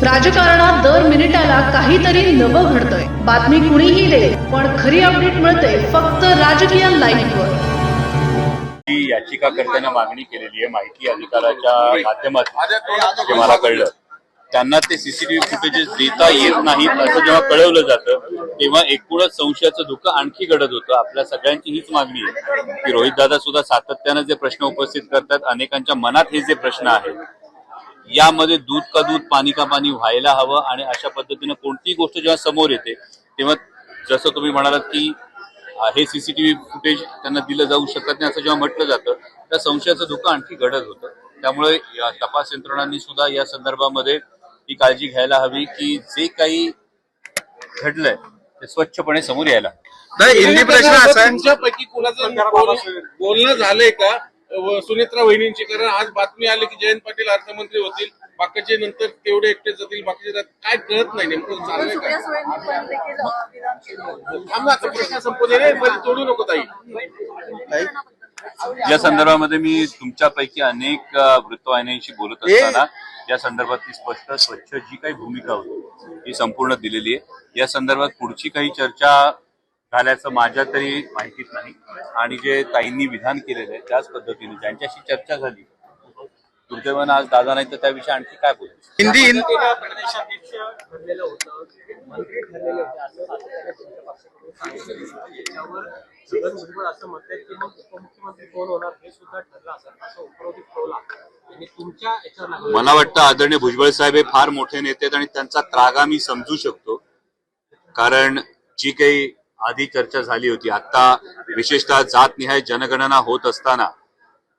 राजकारणात दर मिनिटाला काहीतरी नवं घडतंय। बातमी कुणीही दे, पण खरी अपडेट मिळते फक्त राजकीय लाईव्हवर। ही याचिकाकर्त्यांना मागणी केलेली आहे माहिती अधिकाराच्या माध्यमातून। जे मला कळलं त्यांना ते सीसीटीव्ही फुटेजेस देता येत नाहीत असं जेव्हा कळवलं जातं तेव्हा एकूणच संशयाचं धुकं आणखी घडत होतं। आपल्या सगळ्यांची हीच मागणी आहे की रोहित दादा सुद्धा सातत्यानं जे प्रश्न उपस्थित करतात, अनेकांच्या मनात हे जे प्रश्न आहेत, यामध्ये दूध का दूध पाणी का पाणी व्हायला हवं। आणि अशा पद्धतीनं कोणतीही गोष्ट जेव्हा समोर येते तेव्हा जसं तुम्ही म्हणालात की हे सीसीटीव्ही फुटेज त्यांना दिलं जाऊ शकत नाही असं जेव्हा म्हटलं जातं त्या संशयाचं धुकं आणखी घडत होतं। त्यामुळे तपास यंत्रणांनी सुद्धा या संदर्भामध्ये ही काळजी घ्यायला हवी की जे काही घडलंय ते स्वच्छपणे समोर यायला। हिंदी प्रश्न असा तुमच्यापैकी कोणाचं बोलणं झालंय का सुनेत्रा वहिनींची? कारण आज बातमी आली की जयंत पाटील अर्थमंत्री होतील, बाकीचे नंतर तेवढे एकटे जातील, बाकीचे काय कळत नाही नेमकं चाललंय काय? प्रश्न संपवले रे, तोडू नको ताई। या संदर्भामध्ये मी तुमच्यापैकी अनेक वृत्तवाहिन्यांशी बोलत असताना या संदर्भातली स्पष्ट स्वच्छ जी काही भूमिका होती ती संपूर्ण दिलेली आहे। या संदर्भात पुढची काही चर्चा झाल्याचं माझ्या तरी माहितीच नाही। आणि जे ताईंनी विधान केलेलं आहे त्याच पद्धतीने ज्यांच्याशी चर्चा झाली, दुर्दैवानं आज दादा नाही तर त्याविषयी आणखी काय बोलायचं। हिंदी असं म्हणतात की मग उपमुख्यमंत्री कोण होणार हे सुद्धा ठरलं असं उपरोधिक ठेवला आणि तुमच्या याच्यावर मला वाटतं आदरणीय भुजबळ साहेब हे फार मोठे नेते आहेत आणि त्यांचा त्रागा मी समजू शकतो। कारण जी काही आधी चर्चा झाली होती, आता विशेषतः जातनिहाय जनगणना होत असताना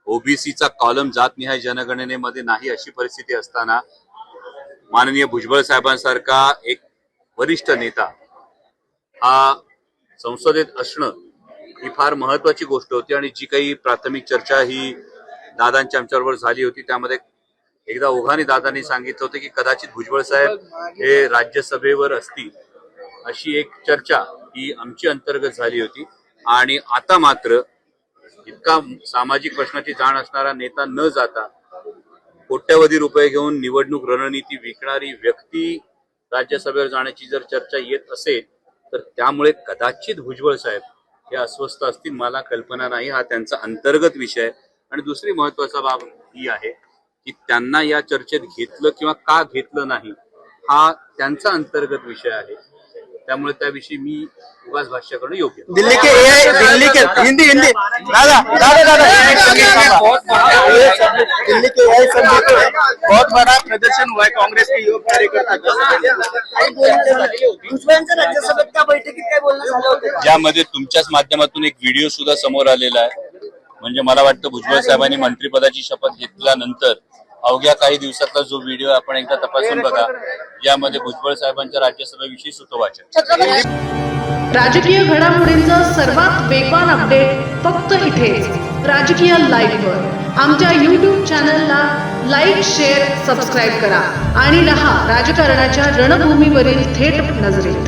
ओबीसीचा कॉलम जातनिहाय जनगणनेमध्ये नाही अशी परिस्थिती असताना माननीय भुजबळ साहेबांसारखा एक वरिष्ठ नेता हा संसदेत असणं ही फार महत्वाची गोष्ट होती। आणि जी काही प्राथमिक चर्चा ही दादांच्या आमच्याबरोबर झाली होती त्यामध्ये एकदा ओघाने दादांनी सांगितलं होतं की कदाचित भुजबळ साहेब हे राज्यसभेवर असतील अशी एक चर्चा ही आमची अंतर्गत झाली होती। आणि आता मात्र इतका सामाजिक प्रश्नाची जाण असणारा नेता न जाता कोट्यवधी रुपये घेऊन निवडणूक रणनीती विकणारी व्यक्ती राज्यसभेवर जाण्याची जर चर्चा येत असेल तर त्यामुळे कदाचित भुजबळ साहेब हे अस्वस्थ असतील, मला कल्पना नाही। हा त्यांचा अंतर्गत विषय। आणि दुसरी महत्वाचा बाब ही आहे की त्यांना या चर्चेत घेतलं किंवा का घेतलं नाही हा त्यांचा अंतर्गत विषय आहे। त्यामुळे त्याविषयी मी उगाच भाष्य करणं योग्य। दिल्ली के हिंदी दादा दिल्ली के एआई सब्जेक्ट बहुत बड़ा प्रदर्शन हुआ है कांग्रेस के युवा कार्यकर्ता। राज्यसभेत त्या बैठकीत काय बोलणं झालं होतं? ज्यामध्ये तुमच्याच माध्यमातून एक व्हिडिओ सुद्धा समोर आलेला आहे। म्हणजे मला वाटतं भुजबळ साहेबांनी मंत्रिपदाची शपथ घेतल्यानंतर अवघ्या काही दिवसातला जो व्हिडिओ आपण एकदा तपासून बघा, यामध्ये भुजबळ साहेबांच्या राज्यसभेविषयी सुतोवाचन। राजकीय घडामोडींचं सर्वात वेगवान अपडेट फक्त इथेच राजकीय लाईव्हवर। आमच्या YouTube चॅनलला लाईक, शेअर, सबस्क्राईब करा आणि रहा राजकारणाच्या रणभूमीवरील थेट नजरेत।